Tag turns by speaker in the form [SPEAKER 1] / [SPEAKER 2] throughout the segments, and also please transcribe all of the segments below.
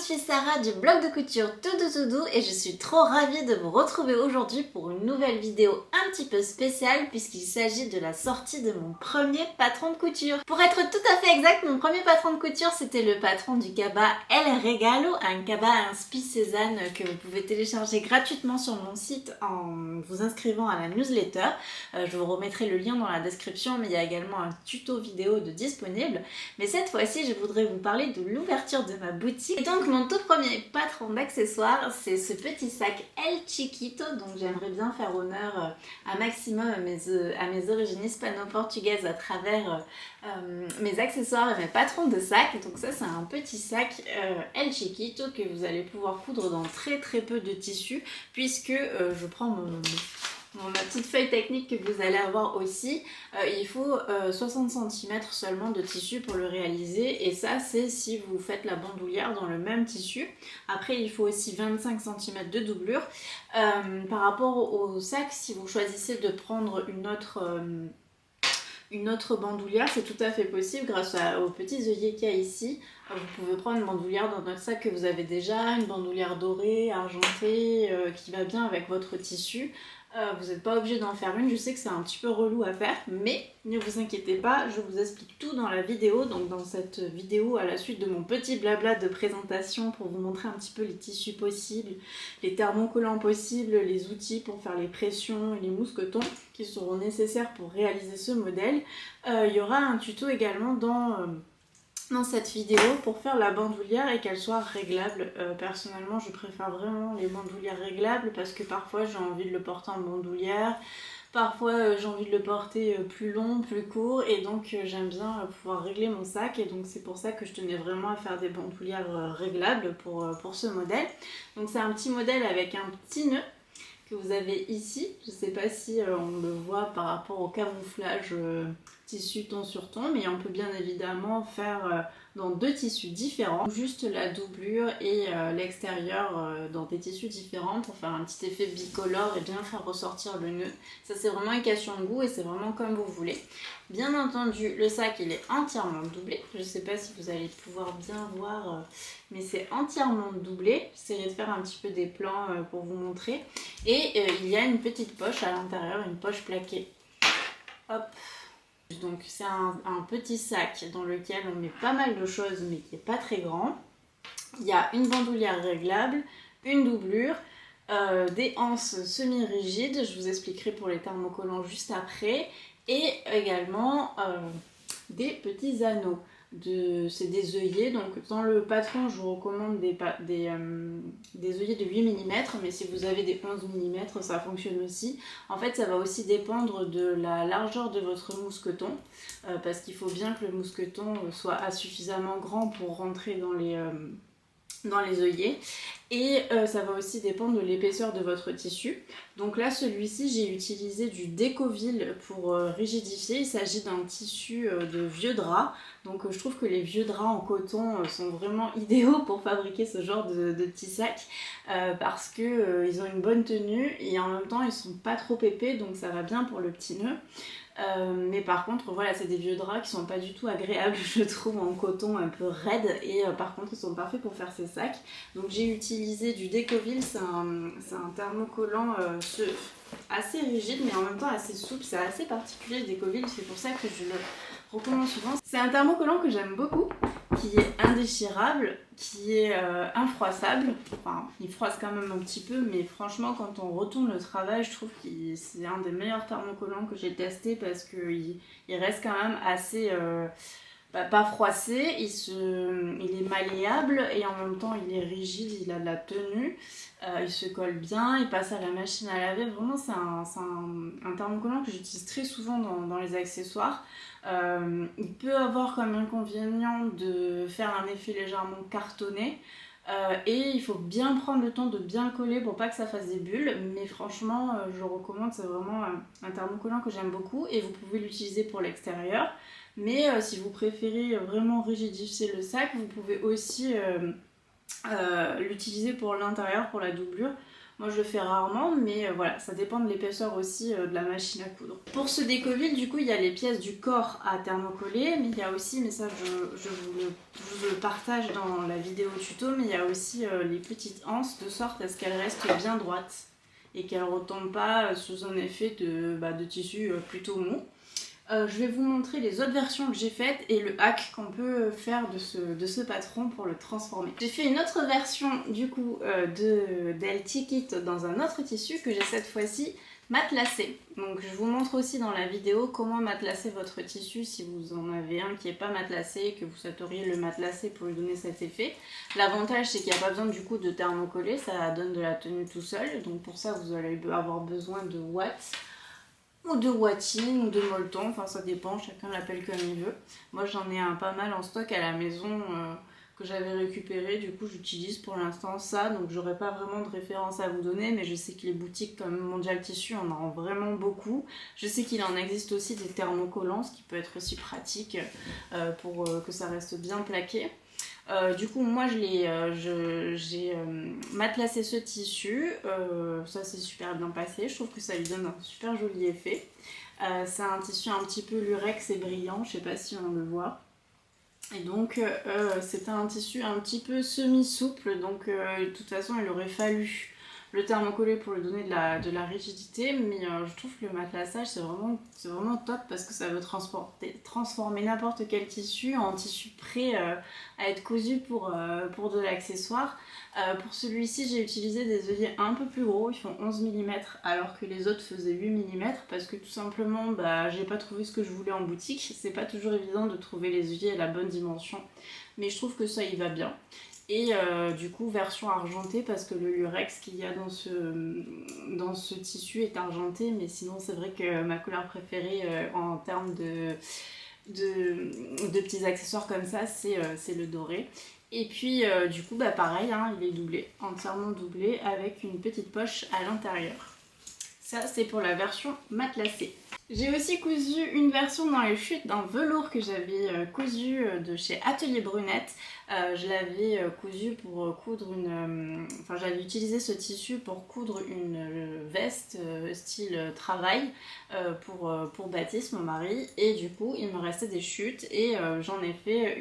[SPEAKER 1] suis Sarah du blog de couture Tout et je suis trop ravie de vous retrouver aujourd'hui pour une nouvelle vidéo un petit peu spéciale puisqu'il s'agit de la sortie de mon premier patron de couture. Pour être tout à fait exact, mon premier patron de couture c'était le patron du cabas El Regalo, un cabas inspi Cézanne que vous pouvez télécharger gratuitement sur mon site en vous inscrivant à la newsletter. Je vous remettrai le lien dans la description, mais il y a également un tuto vidéo de disponible. Mais cette fois-ci, je voudrais vous parler de l'ouverture de ma boutique. Et donc mon tout premier patron d'accessoires, c'est ce petit sac El Chiquito. Donc j'aimerais bien faire honneur à maximum à mes origines hispano-portugaises à travers mes accessoires et mes patrons de sacs. Donc ça c'est un petit sac El Chiquito que vous allez pouvoir coudre dans très peu de tissu, puisque je prends ma petite feuille technique que vous allez avoir aussi. Il faut 60 cm seulement de tissu pour le réaliser, et ça c'est si vous faites la bandoulière dans le même tissu. Après il faut aussi 25 cm de doublure. Par rapport au sac, si vous choisissez de prendre une autre bandoulière, c'est tout à fait possible grâce aux petits œillets qu'il y a ici. Vous pouvez prendre une bandoulière dans notre sac que vous avez déjà, une bandoulière dorée, argentée, qui va bien avec votre tissu. Vous n'êtes pas obligé d'en faire une, je sais que c'est un petit peu relou à faire, mais ne vous inquiétez pas, je vous explique tout dans la vidéo. Donc dans cette vidéo, à la suite de mon petit blabla de présentation pour vous montrer un petit peu les tissus possibles, les thermocollants possibles, les outils pour faire les pressions et les mousquetons qui seront nécessaires pour réaliser ce modèle, il y aura un tuto également dans cette vidéo pour faire la bandoulière et qu'elle soit réglable. Personnellement je préfère vraiment les bandoulières réglables parce que parfois j'ai envie de le porter en bandoulière, parfois j'ai envie de le porter plus long, plus court, et donc j'aime bien pouvoir régler mon sac, et donc c'est pour ça que je tenais vraiment à faire des bandoulières réglables pour ce modèle. Donc c'est un petit modèle avec un petit nœud que vous avez ici. Je ne sais pas si on le voit par rapport au camouflage tissu ton sur ton, mais on peut bien évidemment faire dans deux tissus différents, juste la doublure et l'extérieur dans des tissus différents pour faire un petit effet bicolore et bien faire ressortir le nœud. Ça c'est vraiment une question de goût et c'est vraiment comme vous voulez. Bien entendu, le sac il est entièrement doublé. Je ne sais pas si vous allez pouvoir bien voir, mais c'est entièrement doublé. J'essaierai de faire un petit peu des plans pour vous montrer. Et il y a une petite poche à l'intérieur, une poche plaquée. Hop. Donc c'est un petit sac dans lequel on met pas mal de choses mais qui n'est pas très grand. Il y a une bandoulière réglable, une doublure, des anses semi-rigides, je vous expliquerai pour les thermocollants juste après, et également des petits anneaux. C'est des œillets, donc dans le patron je vous recommande des œillets de 8 mm, mais si vous avez des 11 mm ça fonctionne aussi. En fait ça va aussi dépendre de la largeur de votre mousqueton, parce qu'il faut bien que le mousqueton soit suffisamment grand pour rentrer dans les œillets, et ça va aussi dépendre de l'épaisseur de votre tissu. Donc là celui-ci j'ai utilisé du Décoville pour rigidifier. Il s'agit d'un tissu de vieux drap, donc je trouve que les vieux draps en coton sont vraiment idéaux pour fabriquer ce genre de petits sacs, parce que ils ont une bonne tenue et en même temps ils sont pas trop épais, donc ça va bien pour le petit nœud. Mais par contre voilà, c'est des vieux draps qui sont pas du tout agréables je trouve en coton un peu raide, et par contre ils sont parfaits pour faire ces sacs. Donc j'ai utilisé du Décoville, c'est un thermocollant assez rigide mais en même temps assez souple, c'est assez particulier le Décoville, c'est pour ça que je le recommande souvent. C'est un thermocollant que j'aime beaucoup, qui est indéchirable, qui est infroissable. Enfin, il froisse quand même un petit peu, mais franchement quand on retourne le travail, je trouve que c'est un des meilleurs thermocollants que j'ai testé, parce qu'il reste quand même assez pas froissé, il est malléable et en même temps il est rigide, il a de la tenue, il se colle bien, il passe à la machine à laver. Vraiment c'est un thermocollant que j'utilise très souvent dans les accessoires. Il peut avoir comme inconvénient de faire un effet légèrement cartonné, et il faut bien prendre le temps de bien coller pour pas que ça fasse des bulles, mais franchement je recommande, c'est vraiment un thermocollant que j'aime beaucoup, et vous pouvez l'utiliser pour l'extérieur, mais si vous préférez vraiment rigidifier le sac, vous pouvez aussi l'utiliser pour l'intérieur, pour la doublure. Moi je le fais rarement, mais voilà, ça dépend de l'épaisseur aussi de la machine à coudre. Pour ce décoville, du coup, il y a les pièces du corps à thermocoller, mais il y a aussi, mais ça je vous le partage dans la vidéo tuto, mais il y a aussi les petites anses de sorte à ce qu'elles restent bien droites et qu'elles ne retombent pas sous un effet de tissu plutôt mou. Je vais vous montrer les autres versions que j'ai faites et le hack qu'on peut faire de ce patron pour le transformer. J'ai fait une autre version du coup d'El Chiquito dans un autre tissu que j'ai cette fois-ci matelassé. Donc je vous montre aussi dans la vidéo comment matelasser votre tissu si vous en avez un qui n'est pas matelassé et que vous souhaiteriez le matelasser pour lui donner cet effet. L'avantage c'est qu'il n'y a pas besoin du coup de thermocoller, ça donne de la tenue tout seul. Donc pour ça vous allez avoir besoin de watts ou de watting ou de molleton, enfin ça dépend, chacun l'appelle comme il veut. Moi j'en ai un pas mal en stock à la maison que j'avais récupéré, du coup j'utilise pour l'instant ça, donc j'aurai pas vraiment de référence à vous donner, mais je sais que les boutiques comme Mondial Tissu en ont vraiment beaucoup. Je sais qu'il en existe aussi des thermocollants, ce qui peut être aussi pratique pour que ça reste bien plaqué. Du coup moi j'ai matelassé ce tissu, ça s'est super bien passé, je trouve que ça lui donne un super joli effet. C'est un tissu un petit peu lurex et brillant, je sais pas si on le voit. Et donc c'était un tissu un petit peu semi-souple, donc de toute façon il aurait fallu le thermocoller pour lui donner de la rigidité, mais je trouve que le matelassage c'est vraiment top parce que ça veut transformer n'importe quel tissu en tissu prêt à être cousu pour de l'accessoire. Pour celui-ci j'ai utilisé des œillets un peu plus gros, ils font 11 mm alors que les autres faisaient 8 mm parce que tout simplement j'ai pas trouvé ce que je voulais en boutique. C'est pas toujours évident de trouver les œillets à la bonne dimension, mais je trouve que ça y va bien. Et du coup version argentée parce que le lurex qu'il y a dans ce tissu est argenté, mais sinon c'est vrai que ma couleur préférée en termes de petits accessoires comme ça c'est le doré. Et puis du coup pareil, hein, il est doublé, entièrement doublé avec une petite poche à l'intérieur. Ça c'est pour la version matelassée. J'ai aussi cousu une version dans les chutes d'un velours que j'avais cousu de chez Atelier Brunette. Je l'avais cousu pour coudre enfin j'avais utilisé ce tissu pour coudre une veste style travail pour Baptiste, mon mari. Et du coup il me restait des chutes et j'en ai fait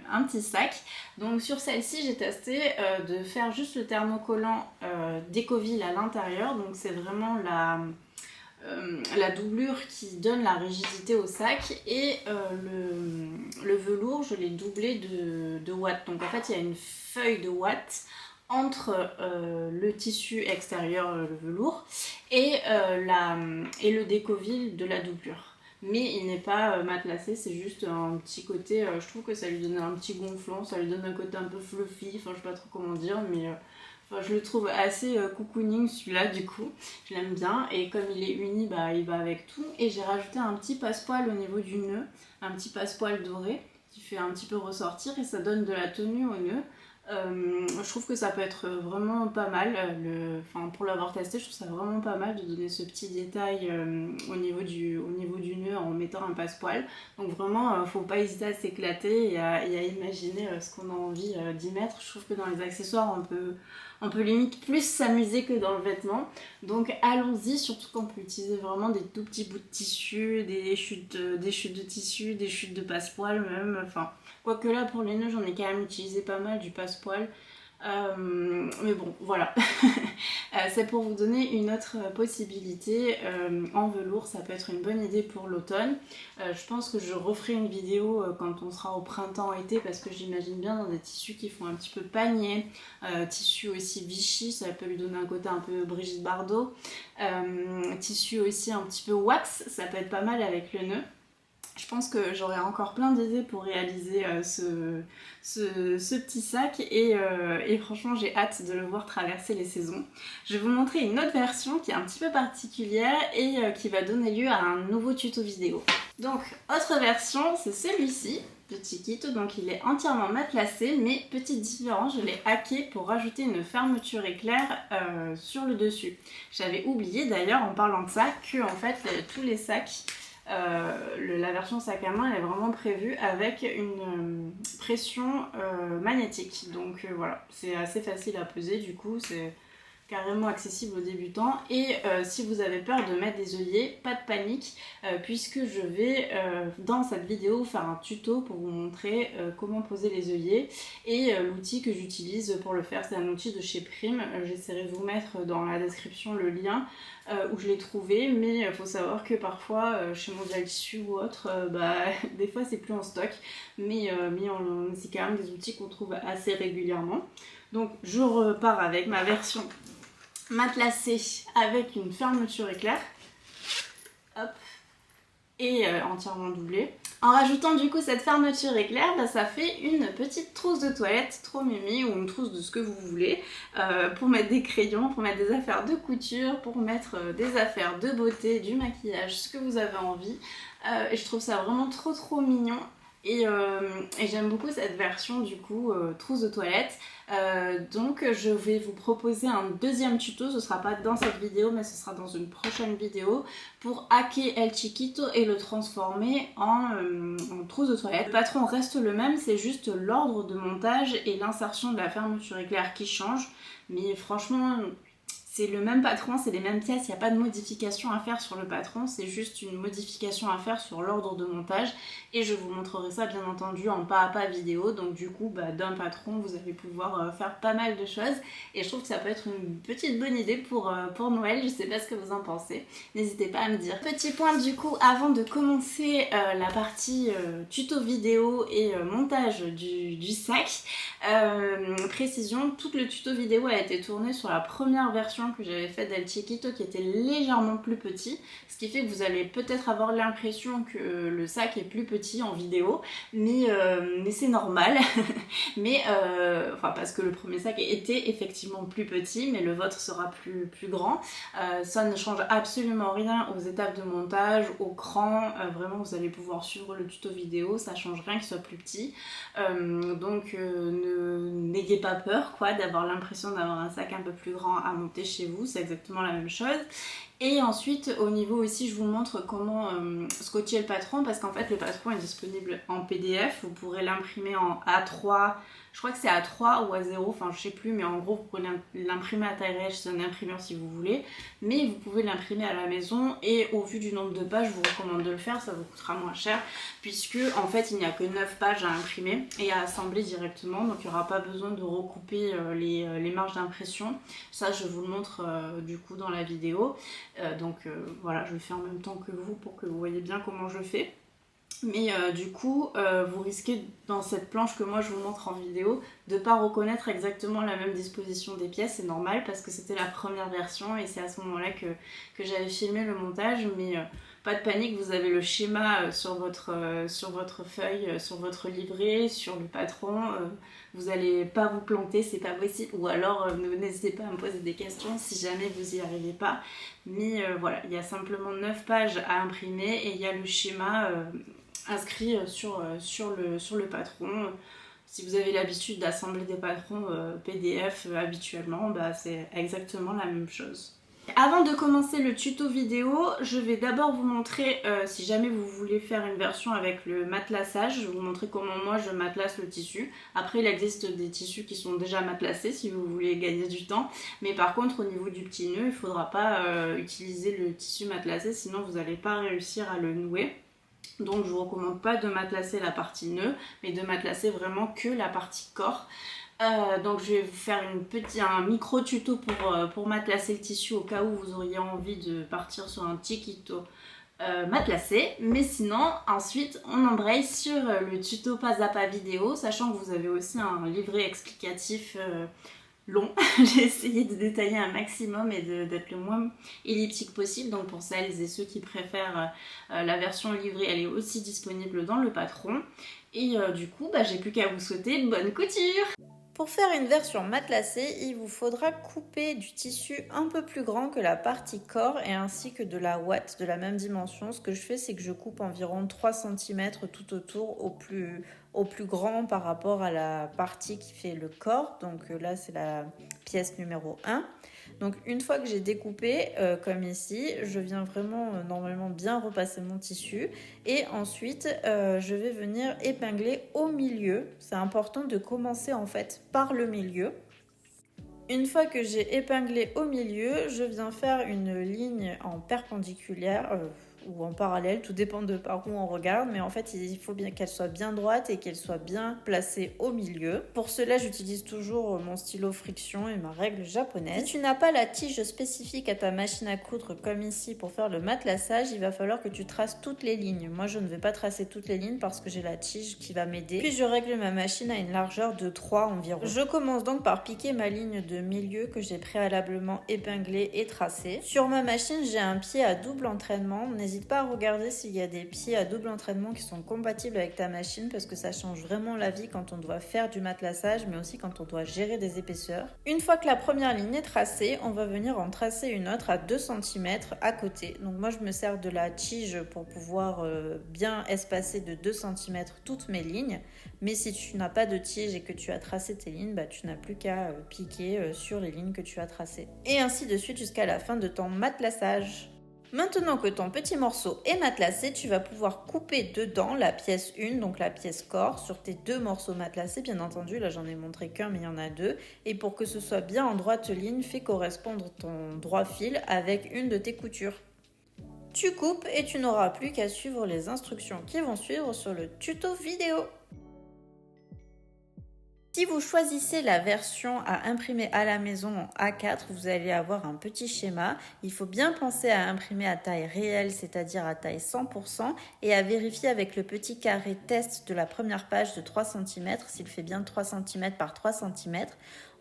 [SPEAKER 1] un petit sac. Donc sur celle-ci j'ai testé de faire juste le thermocollant décoville à l'intérieur. Donc c'est vraiment la doublure qui donne la rigidité au sac, et le velours je l'ai doublé de watts. Donc en fait il y a une feuille de watts entre le tissu extérieur, le velours, et le décoville de la doublure. Mais il n'est pas matelassé, c'est juste un petit côté, je trouve que ça lui donne un petit gonflant, ça lui donne un côté un peu fluffy, enfin je sais pas trop comment dire, mais enfin, je le trouve assez cocooning celui-là du coup, je l'aime bien, et comme il est uni, il va avec tout. Et j'ai rajouté un petit passepoil au niveau du nœud, un petit passepoil doré qui fait un petit peu ressortir et ça donne de la tenue au nœud. Je trouve que ça peut être vraiment pas mal, pour l'avoir testé je trouve ça vraiment pas mal de donner ce petit détail au niveau du nœud en mettant un passepoil. Donc vraiment faut pas hésiter à s'éclater et à imaginer ce qu'on a envie d'y mettre. Je trouve que dans les accessoires on peut limite plus s'amuser que dans le vêtement. Donc allons-y, surtout qu'on peut utiliser vraiment des tout petits bouts de tissu, des chutes de tissu, des chutes de passepoil même, enfin... Quoique là, pour les nœuds, j'en ai quand même utilisé pas mal du passepoil. Mais bon, voilà. C'est pour vous donner une autre possibilité en velours. Ça peut être une bonne idée pour l'automne. Je pense que je referai une vidéo quand on sera au printemps-été parce que j'imagine bien dans des tissus qui font un petit peu panier. Tissu aussi Vichy, ça peut lui donner un côté un peu Brigitte Bardot. Tissu aussi un petit peu wax, ça peut être pas mal avec le nœud. Je pense que j'aurai encore plein d'idées pour réaliser ce petit sac et franchement j'ai hâte de le voir traverser les saisons. Je vais vous montrer une autre version qui est un petit peu particulière et qui va donner lieu à un nouveau tuto vidéo. Donc autre version, c'est celui-ci de Chiquito, donc il est entièrement matelassé, mais petite différence, je l'ai hacké pour rajouter une fermeture éclair sur le dessus. J'avais oublié d'ailleurs en parlant de ça que en fait tous les sacs, la version sac à main elle est vraiment prévue avec une pression magnétique, donc voilà, c'est assez facile à peser, du coup c'est carrément accessible aux débutants. Et si vous avez peur de mettre des œillets, pas de panique, puisque je vais dans cette vidéo faire un tuto pour vous montrer comment poser les œillets. Et l'outil que j'utilise pour le faire, c'est un outil de chez Prime. J'essaierai de vous mettre dans la description le lien où je l'ai trouvé, mais il faut savoir que parfois chez Mondial Tissu ou autre, des fois c'est plus en stock, mais c'est quand même des outils qu'on trouve assez régulièrement. Donc je repars avec ma version matelassée avec une fermeture éclair, hop, et entièrement doublée. En rajoutant du coup cette fermeture éclair, ça fait une petite trousse de toilette trop mimi, ou une trousse de ce que vous voulez, pour mettre des crayons, pour mettre des affaires de couture, pour mettre des affaires de beauté, du maquillage, ce que vous avez envie. Et je trouve ça vraiment trop mignon. Et j'aime beaucoup cette version du coup trousse de toilette. Donc je vais vous proposer un deuxième tuto, ce sera pas dans cette vidéo mais ce sera dans une prochaine vidéo, pour hacker El Chiquito et le transformer en trousse de toilette. Le patron reste le même, c'est juste l'ordre de montage et l'insertion de la fermeture éclair qui change, mais franchement c'est le même patron, c'est les mêmes pièces, il n'y a pas de modification à faire sur le patron, c'est juste une modification à faire sur l'ordre de montage, et je vous montrerai ça bien entendu en pas à pas vidéo. Donc du coup d'un patron vous allez pouvoir faire pas mal de choses, et je trouve que ça peut être une petite bonne idée pour Noël. Je sais pas ce que vous en pensez, n'hésitez pas à me dire. Petit point du coup avant de commencer la partie tuto vidéo et montage du sac, précision, tout le tuto vidéo a été tourné sur la première version que j'avais faite d'El Chiquito, qui était légèrement plus petit, ce qui fait que vous allez peut-être avoir l'impression que le sac est plus petit en vidéo, mais c'est normal. Mais parce que le premier sac était effectivement plus petit, mais le vôtre sera plus grand. Ça ne change absolument rien aux étapes de montage, au cran, vraiment vous allez pouvoir suivre le tuto vidéo, ça change rien qu'il soit plus petit. Donc n'ayez pas peur d'avoir l'impression d'avoir un sac un peu plus grand à monter chez vous, c'est exactement la même chose. Et ensuite au niveau aussi je vous montre comment scotcher le patron, parce qu'en fait le patron est disponible en PDF, vous pourrez l'imprimer en A3, je crois que c'est A3 ou A0, enfin je sais plus, mais en gros vous pouvez l'imprimer à taille réelle chez un imprimeur si vous voulez, mais vous pouvez l'imprimer à la maison, et au vu du nombre de pages je vous recommande de le faire, ça vous coûtera moins cher, puisque en fait il n'y a que 9 pages à imprimer et à assembler directement, donc il n'y aura pas besoin de recouper les marges d'impression. Ça je vous le montre du coup dans la vidéo, voilà, je le fais en même temps que vous pour que vous voyez bien comment je fais. Mais du coup, vous risquez dans cette planche que moi je vous montre en vidéo de ne pas reconnaître exactement la même disposition des pièces. C'est normal parce que c'était la première version et c'est à ce moment-là que j'avais filmé le montage. Mais pas de panique, vous avez le schéma sur votre feuille, sur votre livret, sur le patron. Vous n'allez pas vous planter, c'est pas possible. Ou alors n'hésitez pas à me poser des questions si jamais vous n'y arrivez pas. Mais voilà, il y a simplement 9 pages à imprimer et il y a le schéma inscrit sur le patron. Si vous avez l'habitude d'assembler des patrons PDF habituellement, c'est exactement la même chose. Avant de commencer le tuto vidéo, je vais d'abord vous montrer, si jamais vous voulez faire une version avec le matelassage, je vais vous montrer comment moi je matelasse le tissu. Après il existe des tissus qui sont déjà matelassés si vous voulez gagner du temps, mais par contre au niveau du petit nœud, il ne faudra pas utiliser le tissu matelassé, sinon vous n'allez pas réussir à le nouer. Donc je vous recommande pas de matelasser la partie nœud, mais de matelasser vraiment que la partie corps. Donc je vais vous faire un micro tuto pour matelaser le tissu au cas où vous auriez envie de partir sur un chiquito matelassé. Mais sinon ensuite on embraye sur le tuto pas à pas vidéo, sachant que vous avez aussi un livret explicatif long. J'ai essayé de détailler un maximum et d'être le moins elliptique possible, donc pour celles et ceux qui préfèrent la version livrée, elle est aussi disponible dans le patron. Et du coup j'ai plus qu'à vous souhaiter bonne couture. Pour faire une version matelassée, il vous faudra couper du tissu un peu plus grand que la partie corps et ainsi que de la ouate de la même dimension. Ce que je fais, c'est que je coupe environ 3 cm tout autour au plus grand par rapport à la partie qui fait le corps. Donc là, c'est la pièce numéro 1. Donc une fois que j'ai découpé comme ici, je viens vraiment normalement bien repasser mon tissu et ensuite je vais venir épingler au milieu. C'est important de commencer en fait par le milieu. Une fois que j'ai épinglé au milieu, je viens faire une ligne en perpendiculaire ou en parallèle, tout dépend de par où on regarde, mais en fait il faut bien qu'elle soit bien droite et qu'elle soit bien placée au milieu. Pour cela, j'utilise toujours mon stylo friction et ma règle japonaise. Si tu n'as pas la tige spécifique à ta machine à coudre comme ici pour faire le matelassage, il va falloir que tu traces toutes les lignes. Moi je ne vais pas tracer toutes les lignes parce que j'ai la tige qui va m'aider. Puis je règle ma machine à une largeur de 3 environ. Je commence donc par piquer ma ligne de milieu que j'ai préalablement épinglée et tracée. Sur ma machine, j'ai un pied à double entraînement. N'hésite pas à regarder s'il y a des pieds à double entraînement qui sont compatibles avec ta machine parce que ça change vraiment la vie quand on doit faire du matelassage mais aussi quand on doit gérer des épaisseurs. Une fois que la première ligne est tracée, on va venir en tracer une autre à 2 cm à côté. Donc moi je me sers de la tige pour pouvoir bien espacer de 2 cm toutes mes lignes. Mais si tu n'as pas de tige et que tu as tracé tes lignes, tu n'as plus qu'à piquer sur les lignes que tu as tracées. Et ainsi de suite jusqu'à la fin de ton matelassage. Maintenant que ton petit morceau est matelassé, tu vas pouvoir couper dedans la pièce 1, donc la pièce corps, sur tes 2 morceaux matelassés, bien entendu. Là, j'en ai montré qu'un, mais il y en a 2. Et pour que ce soit bien en droite ligne, fais correspondre ton droit fil avec une de tes coutures. Tu coupes et tu n'auras plus qu'à suivre les instructions qui vont suivre sur le tuto vidéo. Si vous choisissez la version à imprimer à la maison en A4, vous allez avoir un petit schéma. Il faut bien penser à imprimer à taille réelle, c'est-à-dire à taille 100%, et à vérifier avec le petit carré test de la première page de 3 cm, s'il fait bien 3 cm par 3 cm.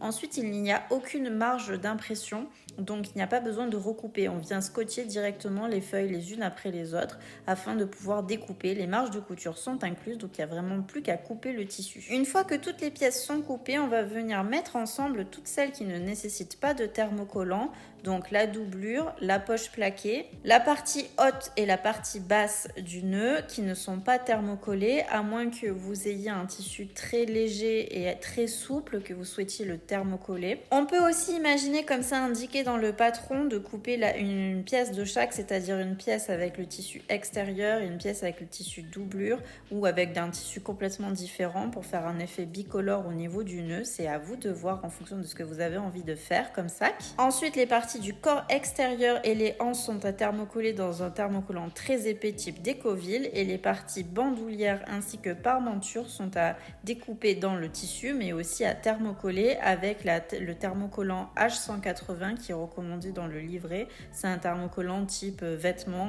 [SPEAKER 1] Ensuite, il n'y a aucune marge d'impression, donc il n'y a pas besoin de recouper. On vient scotcher directement les feuilles les unes après les autres afin de pouvoir découper. Les marges de couture sont incluses, donc il n'y a vraiment plus qu'à couper le tissu. Une fois que toutes les pièces sont coupées, on va venir mettre ensemble toutes celles qui ne nécessitent pas de thermocollant, donc la doublure, la poche plaquée, la partie haute et la partie basse du nœud qui ne sont pas thermocollées, à moins que vous ayez un tissu très léger et très souple, que vous souhaitiez le thermocoller. On peut aussi imaginer, comme ça indiqué dans le patron, de couper une pièce de chaque, c'est-à-dire une pièce avec le tissu extérieur et une pièce avec le tissu doublure ou avec un tissu complètement différent pour faire un effet bicolore au niveau du nœud. C'est à vous de voir en fonction de ce que vous avez envie de faire comme sac. Ensuite, les parties du corps extérieur et les anses sont à thermocoller dans un thermocollant très épais type Décoville et les parties bandoulières ainsi que parmenture sont à découper dans le tissu mais aussi à thermocoller avec le thermocollant H180 qui est recommandé dans le livret. C'est un thermocollant type vêtements,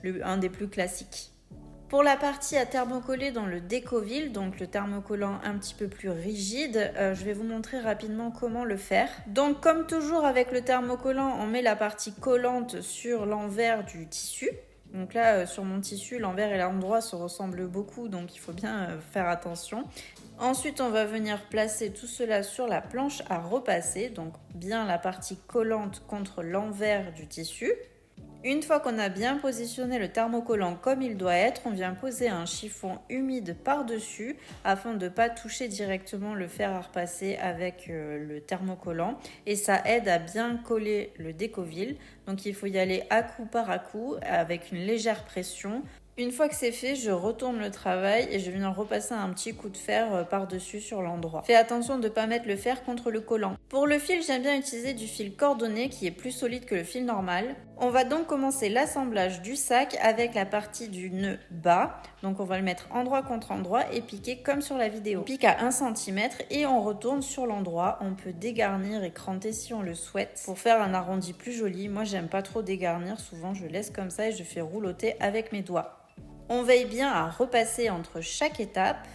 [SPEAKER 1] un des plus classiques. Pour la partie à thermocoller dans le Décoville, donc le thermocollant un petit peu plus rigide, je vais vous montrer rapidement comment le faire. Donc comme toujours avec le thermocollant, on met la partie collante sur l'envers du tissu. Donc là, sur mon tissu, l'envers et l'endroit se ressemblent beaucoup, donc il faut bien faire attention. Ensuite, on va venir placer tout cela sur la planche à repasser, donc bien la partie collante contre l'envers du tissu. Une fois qu'on a bien positionné le thermocollant comme il doit être, on vient poser un chiffon humide par-dessus afin de ne pas toucher directement le fer à repasser avec le thermocollant et ça aide à bien coller le Décoville. Donc il faut y aller à coup par à coup avec une légère pression. Une fois que c'est fait, je retourne le travail et je viens repasser un petit coup de fer par-dessus sur l'endroit. Fais attention de ne pas mettre le fer contre le collant. Pour le fil, j'aime bien utiliser du fil cordonné qui est plus solide que le fil normal. On va donc commencer l'assemblage du sac avec la partie du nœud bas. Donc on va le mettre endroit contre endroit et piquer comme sur la vidéo. On pique à 1 cm et on retourne sur l'endroit. On peut dégarnir et cranter si on le souhaite pour faire un arrondi plus joli. Moi, j'aime pas trop dégarnir. Souvent, je laisse comme ça et je fais rouloter avec mes doigts. On veille bien à repasser entre chaque étape.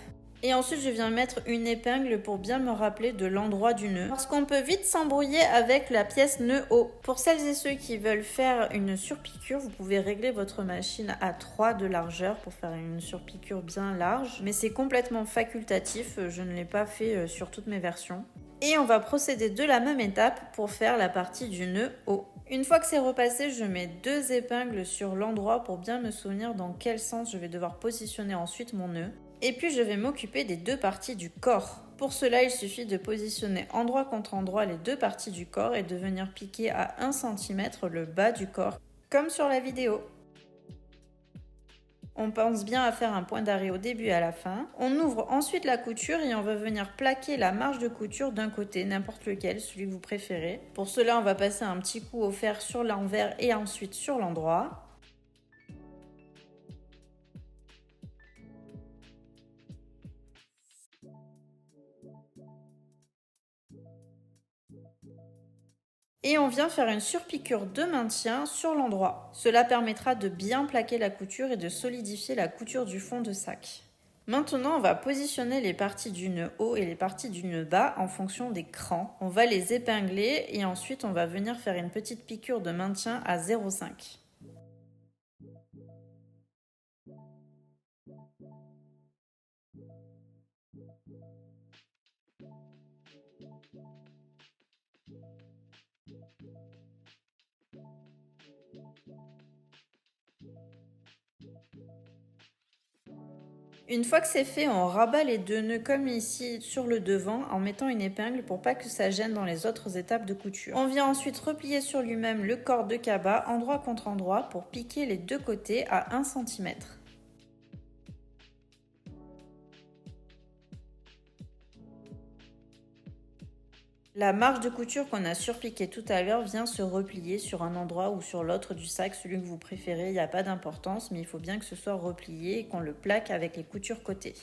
[SPEAKER 1] Et ensuite, je viens mettre une épingle pour bien me rappeler de l'endroit du nœud. Parce qu'on peut vite s'embrouiller avec la pièce nœud haut. Pour celles et ceux qui veulent faire une surpiqûre, vous pouvez régler votre machine à 3 de largeur pour faire une surpiqûre bien large. Mais c'est complètement facultatif, je ne l'ai pas fait sur toutes mes versions. Et on va procéder de la même étape pour faire la partie du nœud haut. Une fois que c'est repassé, je mets 2 épingles sur l'endroit pour bien me souvenir dans quel sens je vais devoir positionner ensuite mon nœud. Et puis je vais m'occuper des 2 parties du corps. Pour cela, il suffit de positionner endroit contre endroit les 2 parties du corps et de venir piquer à 1 cm le bas du corps, comme sur la vidéo. On pense bien à faire un point d'arrêt au début et à la fin. On ouvre ensuite la couture et on va venir plaquer la marge de couture d'un côté, n'importe lequel, celui que vous préférez. Pour cela, on va passer un petit coup au fer sur l'envers et ensuite sur l'endroit. Et on vient faire une surpiqûre de maintien sur l'endroit. Cela permettra de bien plaquer la couture et de solidifier la couture du fond de sac. Maintenant, on va positionner les parties du nœud haut et les parties du nœud bas en fonction des crans. On va les épingler et ensuite on va venir faire une petite piqûre de maintien à 0,5. Une fois que c'est fait, on rabat les deux nœuds comme ici sur le devant en mettant une épingle pour pas que ça gêne dans les autres étapes de couture. On vient ensuite replier sur lui-même le corps de cabas endroit contre endroit pour piquer les deux côtés à 1 cm. La marge de couture qu'on a surpiquée tout à l'heure vient se replier sur un endroit ou sur l'autre du sac, celui que vous préférez, il n'y a pas d'importance, mais il faut bien que ce soit replié et qu'on le plaque avec les coutures côté.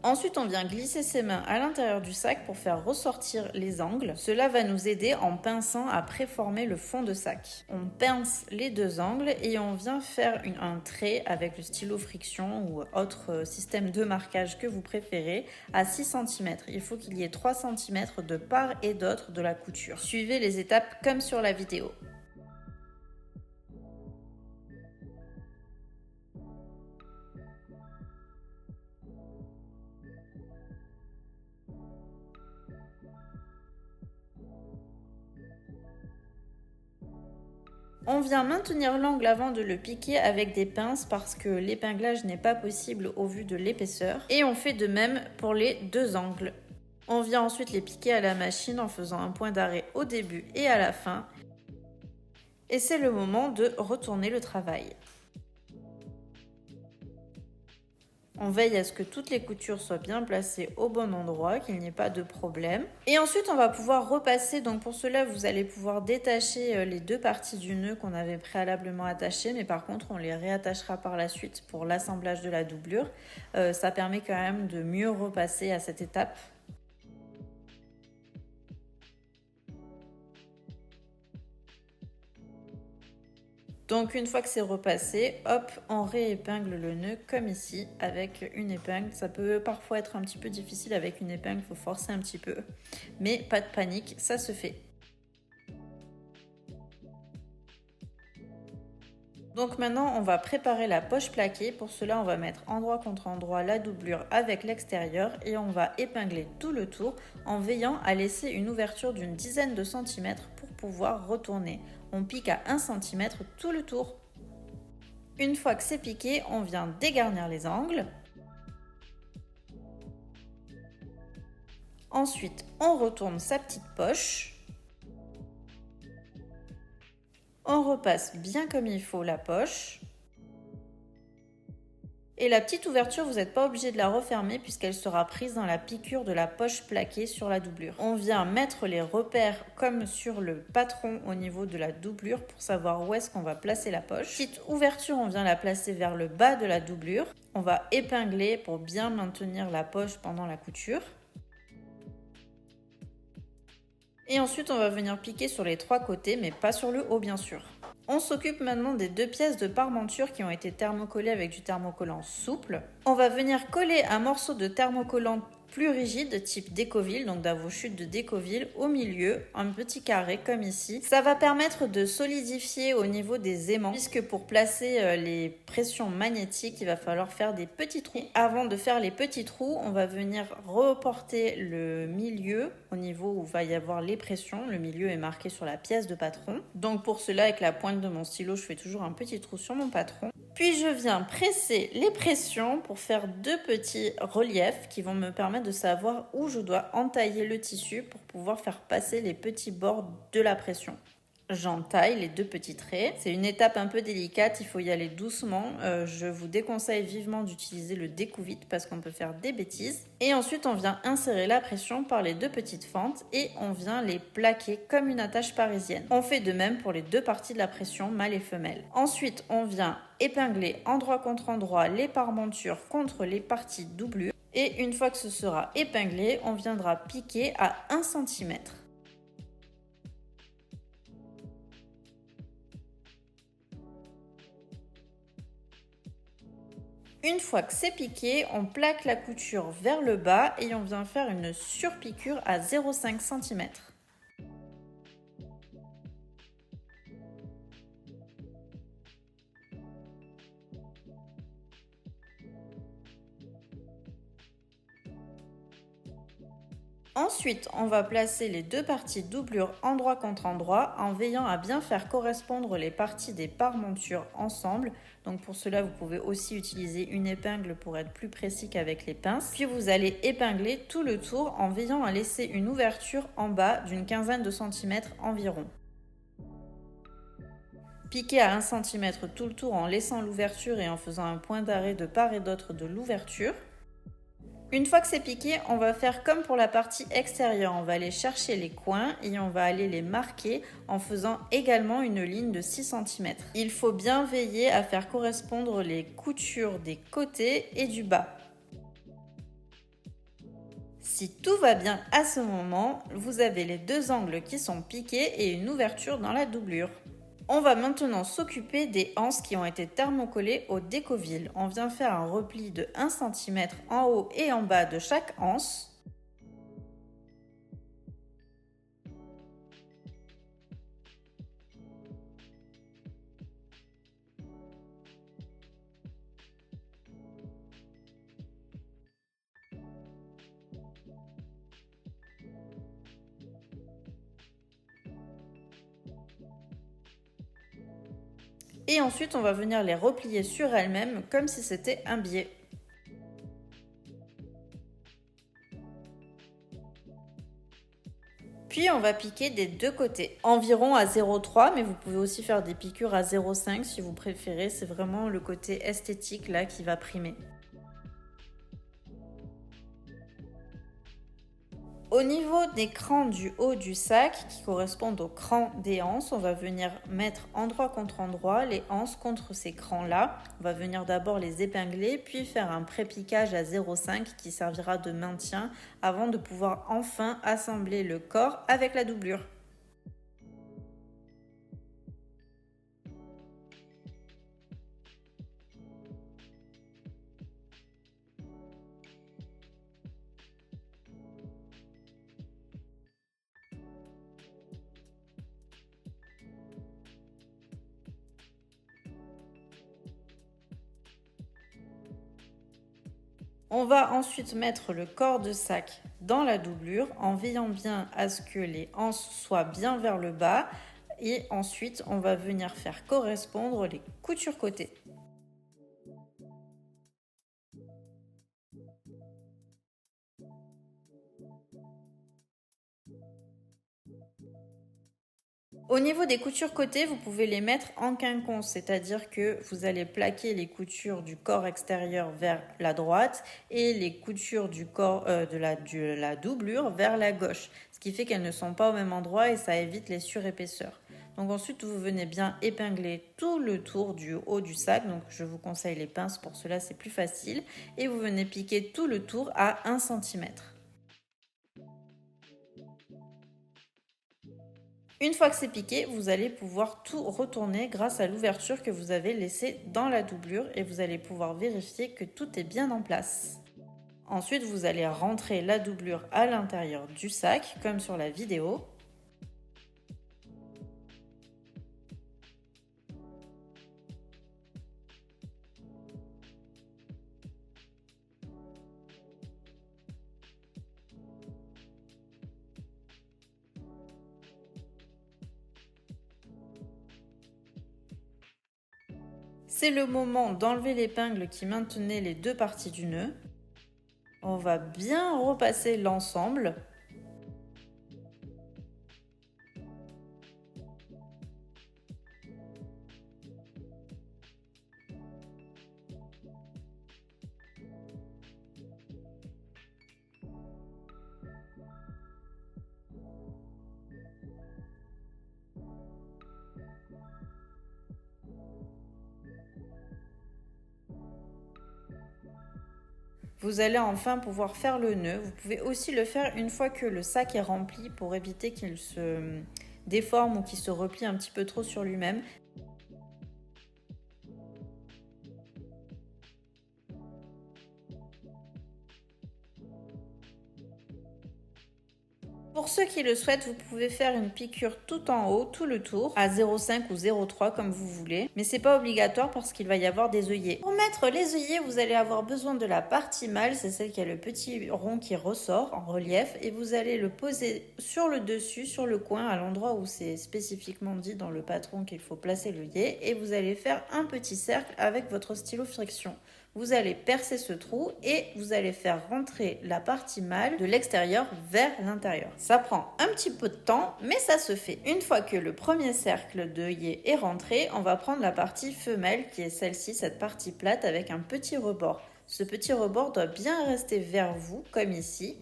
[SPEAKER 1] Ensuite, on vient glisser ses mains à l'intérieur du sac pour faire ressortir les angles. Cela va nous aider en pinçant à préformer le fond de sac. On pince les deux angles et on vient faire un trait avec le stylo friction ou autre système de marquage que vous préférez à 6 cm. Il faut qu'il y ait 3 cm de part et d'autre de la couture. Suivez les étapes comme sur la vidéo. On vient maintenir l'angle avant de le piquer avec des pinces parce que l'épinglage n'est pas possible au vu de l'épaisseur. Et on fait de même pour les deux angles. On vient ensuite les piquer à la machine en faisant un point d'arrêt au début et à la fin. Et c'est le moment de retourner le travail. On veille à ce que toutes les coutures soient bien placées au bon endroit, qu'il n'y ait pas de problème. Et ensuite, on va pouvoir repasser. Donc pour cela, vous allez pouvoir détacher les deux parties du nœud qu'on avait préalablement attachées. Mais par contre, on les réattachera par la suite pour l'assemblage de la doublure. Ça permet quand même de mieux repasser à cette étape. Donc une fois que c'est repassé, hop, on réépingle le nœud comme ici avec une épingle. Ça peut parfois être un petit peu difficile avec une épingle, il faut forcer un petit peu. Mais pas de panique, ça se fait. Donc maintenant, on va préparer la poche plaquée. Pour cela, on va mettre endroit contre endroit la doublure avec l'extérieur et on va épingler tout le tour en veillant à laisser une ouverture d'une dizaine de centimètres pour pouvoir retourner. On pique à 1 cm tout le tour. Une fois que c'est piqué, on vient dégarnir les angles. Ensuite, on retourne sa petite poche. On repasse bien comme il faut la poche. Et la petite ouverture, vous n'êtes pas obligé de la refermer puisqu'elle sera prise dans la piqûre de la poche plaquée sur la doublure. On vient mettre les repères comme sur le patron au niveau de la doublure pour savoir où est-ce qu'on va placer la poche. Petite ouverture, on vient la placer vers le bas de la doublure. On va épingler pour bien maintenir la poche pendant la couture. Et ensuite, on va venir piquer sur les trois côtés, mais pas sur le haut bien sûr. On s'occupe maintenant des deux pièces de parmenture qui ont été thermocollées avec du thermocollant souple. On va venir coller un morceau de thermocollant plus rigide type Décoville, donc d'Avochute de Décoville, au milieu, un petit carré comme ici. Ça va permettre de solidifier au niveau des aimants puisque pour placer les pressions magnétiques, il va falloir faire des petits trous. Et avant de faire les petits trous, on va venir reporter le milieu au niveau où va y avoir les pressions. Le milieu est marqué sur la pièce de patron. Donc pour cela, avec la pointe de mon stylo, je fais toujours un petit trou sur mon patron. Puis je viens presser les pressions pour faire deux petits reliefs qui vont me permettre de savoir où je dois entailler le tissu pour pouvoir faire passer les petits bords de la pression. J'entaille les 2 petits traits. C'est une étape un peu délicate, il faut y aller doucement. Je vous déconseille vivement d'utiliser le découvite parce qu'on peut faire des bêtises. Et ensuite, on vient insérer la pression par les 2 petites fentes et on vient les plaquer comme une attache parisienne. On fait de même pour les 2 parties de la pression, mâle et femelle. Ensuite, on vient épingler endroit contre endroit les parmentures contre les parties doublures. Et une fois que ce sera épinglé, on viendra piquer à 1 cm. Une fois que c'est piqué, on plaque la couture vers le bas et on vient faire une surpiqûre à 0,5 cm. Ensuite, on va placer les 2 parties doublure endroit contre endroit en veillant à bien faire correspondre les parties des parmentures ensemble. Donc pour cela, vous pouvez aussi utiliser une épingle pour être plus précis qu'avec les pinces. Puis vous allez épingler tout le tour en veillant à laisser une ouverture en bas d'une quinzaine de centimètres environ. Piquez à 1 cm tout le tour en laissant l'ouverture et en faisant un point d'arrêt de part et d'autre de l'ouverture. Une fois que c'est piqué, on va faire comme pour la partie extérieure. On va aller chercher les coins et on va aller les marquer en faisant également une ligne de 6 cm. Il faut bien veiller à faire correspondre les coutures des côtés et du bas. Si tout va bien à ce moment, vous avez les 2 angles qui sont piqués et une ouverture dans la doublure. On va maintenant s'occuper des anses qui ont été thermocollées au décoville. On vient faire un repli de 1 cm en haut et en bas de chaque anse. Et ensuite, on va venir les replier sur elles-mêmes comme si c'était un biais. Puis on va piquer des 2 côtés, environ à 0,3, mais vous pouvez aussi faire des piqûres à 0,5 si vous préférez. C'est vraiment le côté esthétique là qui va primer. Au niveau des crans du haut du sac, qui correspondent aux crans des anses, on va venir mettre endroit contre endroit les anses contre ces crans-là. On va venir d'abord les épingler, puis faire un pré-piquage à 0,5 qui servira de maintien avant de pouvoir enfin assembler le corps avec la doublure. On va ensuite mettre le corps de sac dans la doublure en veillant bien à ce que les anses soient bien vers le bas et ensuite on va venir faire correspondre les coutures côté. Au niveau des coutures côté, vous pouvez les mettre en quinconce, c'est-à-dire que vous allez plaquer les coutures du corps extérieur vers la droite et les coutures du corps de la doublure vers la gauche, ce qui fait qu'elles ne sont pas au même endroit et ça évite les surépaisseurs. Donc ensuite, vous venez bien épingler tout le tour du haut du sac, donc je vous conseille les pinces pour cela, c'est plus facile, et vous venez piquer tout le tour à 1 cm. Une fois que c'est piqué, vous allez pouvoir tout retourner grâce à l'ouverture que vous avez laissée dans la doublure et vous allez pouvoir vérifier que tout est bien en place. Ensuite, vous allez rentrer la doublure à l'intérieur du sac, comme sur la vidéo. C'est le moment d'enlever l'épingle qui maintenait les 2 parties du nœud. On va bien repasser l'ensemble.
[SPEAKER 2] Vous allez enfin pouvoir faire le nœud. Vous pouvez aussi le faire une fois que le sac est rempli pour éviter qu'il se déforme ou qu'il se replie un petit peu trop sur lui-même. Pour ceux qui le souhaitent, vous pouvez faire une piqûre tout en haut, tout le tour, à 0,5 ou 0,3 comme vous voulez. Mais c'est pas obligatoire parce qu'il va y avoir des œillets. Pour mettre les œillets, vous allez avoir besoin de la partie mâle, c'est celle qui a le petit rond qui ressort en relief. Et vous allez le poser sur le dessus, sur le coin, à l'endroit où c'est spécifiquement dit dans le patron qu'il faut placer l'œillet. Et vous allez faire un petit cercle avec votre stylo friction. Vous allez percer ce trou et vous allez faire rentrer la partie mâle de l'extérieur vers l'intérieur. Ça prend un petit peu de temps, mais ça se fait. Une fois que le premier cercle d'œillet est rentré, on va prendre la partie femelle qui est celle-ci, cette partie plate avec un petit rebord. Ce petit rebord doit bien rester vers vous, comme ici.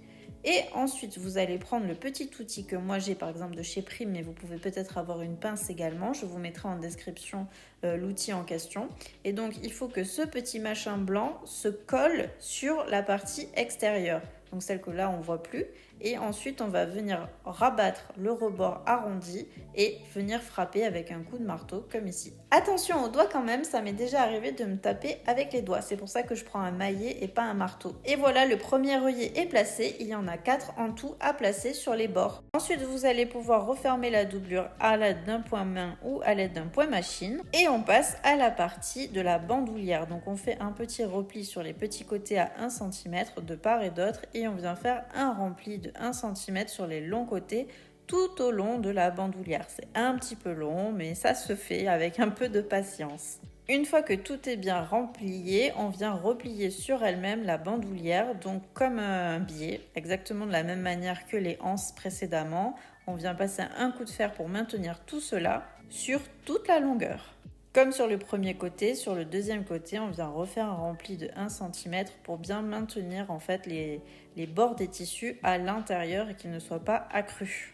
[SPEAKER 2] Et ensuite, vous allez prendre le petit outil que moi j'ai par exemple de chez Prime, mais vous pouvez peut-être avoir une pince également. Je vous mettrai en description l'outil en question. Et donc, il faut que ce petit machin blanc se colle sur la partie extérieure. Donc celle que là on ne voit plus. Et ensuite, on va venir rabattre le rebord arrondi et venir frapper avec un coup de marteau comme ici. Attention aux doigts quand même, ça m'est déjà arrivé de me taper avec les doigts. C'est pour ça que je prends un maillet et pas un marteau. Et voilà, le premier œillet est placé. Il y en a 4 en tout à placer sur les bords. Ensuite, vous allez pouvoir refermer la doublure à l'aide d'un point main ou à l'aide d'un point machine. Et on passe à la partie de la bandoulière. Donc on fait un petit repli sur les petits côtés à 1 cm de part et d'autre et on vient faire un rempli de 1 cm sur les longs côtés tout au long de la bandoulière. C'est un petit peu long, mais ça se fait avec un peu de patience. Une fois que tout est bien remplié, on vient replier sur elle-même la bandoulière, donc comme un biais, exactement de la même manière que les anses précédemment. On vient passer un coup de fer pour maintenir tout cela sur toute la longueur. Comme sur le premier côté, sur le deuxième côté, on vient refaire un rempli de 1 cm pour bien maintenir en fait les bords des tissus à l'intérieur et qu'ils ne soient pas accrus.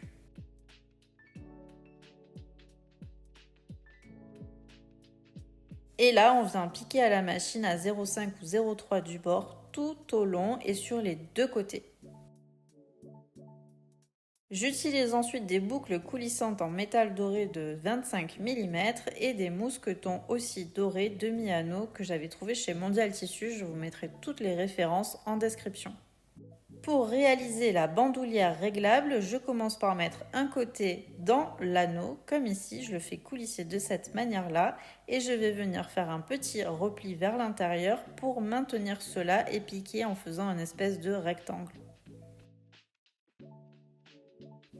[SPEAKER 2] Et là, on vient piquer à la machine à 0,5 ou 0,3 du bord tout au long et sur les deux côtés. J'utilise ensuite des boucles coulissantes en métal doré de 25 mm et des mousquetons aussi dorés demi-anneau que j'avais trouvé chez Mondial Tissu. Je vous mettrai toutes les références en description. Pour réaliser la bandoulière réglable, je commence par mettre un côté dans l'anneau, comme ici, je le fais coulisser de cette manière-là et je vais venir faire un petit repli vers l'intérieur pour maintenir cela et piquer en faisant une espèce de rectangle.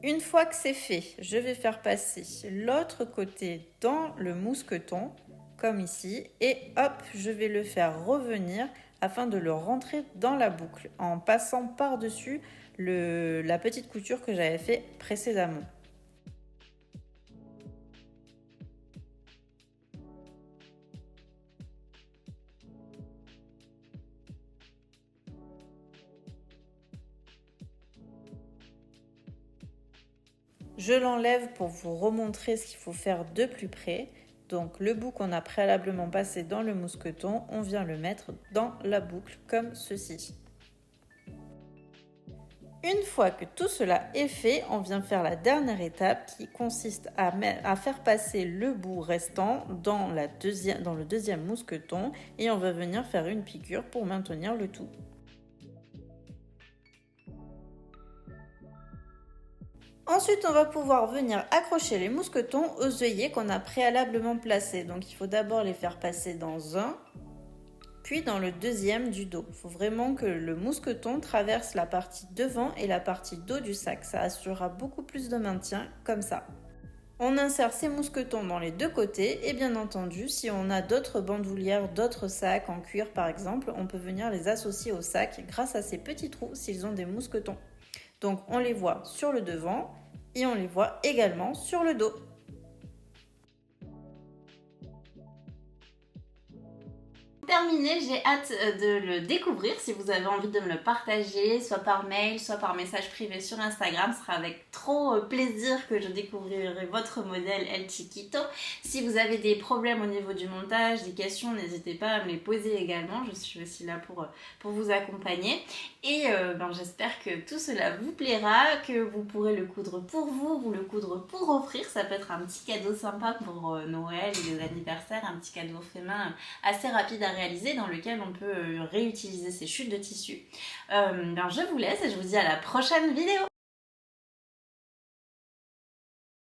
[SPEAKER 2] Une fois que c'est fait, je vais faire passer l'autre côté dans le mousqueton, comme ici, et hop, je vais le faire revenir afin de le rentrer dans la boucle en passant par-dessus la petite couture que j'avais fait précédemment. Je l'enlève pour vous remontrer ce qu'il faut faire de plus près. Donc le bout qu'on a préalablement passé dans le mousqueton, on vient le mettre dans la boucle comme ceci. Une fois que tout cela est fait, on vient faire la dernière étape qui consiste à faire passer le bout restant dans le deuxième mousqueton et on va venir faire une piqûre pour maintenir le tout. Ensuite, on va pouvoir venir accrocher les mousquetons aux œillets qu'on a préalablement placés. Donc, il faut d'abord les faire passer dans un, puis dans le deuxième du dos. Il faut vraiment que le mousqueton traverse la partie devant et la partie dos du sac. Ça assurera beaucoup plus de maintien comme ça. On insère ces mousquetons dans les deux côtés et bien entendu, si on a d'autres bandoulières, d'autres sacs en cuir par exemple, on peut venir les associer au sac grâce à ces petits trous s'ils ont des mousquetons. Donc on les voit sur le devant et on les voit également sur le dos.
[SPEAKER 1] terminer, j'ai hâte de le découvrir. Si vous avez envie de me le partager, soit par mail, soit par message privé sur Instagram, ce sera avec trop plaisir que je découvrirai votre modèle El Chiquito. Si vous avez des problèmes au niveau du montage, des questions, n'hésitez pas à me les poser également. Je suis aussi là pour vous accompagner. Et j'espère que tout cela vous plaira, que vous pourrez le coudre pour vous le coudre pour offrir. Ça peut être un petit cadeau sympa pour Noël et les anniversaires, un petit cadeau fait main assez rapide à réaliser dans lequel on peut réutiliser ces chutes de tissu. Je vous laisse et je vous dis à la prochaine vidéo.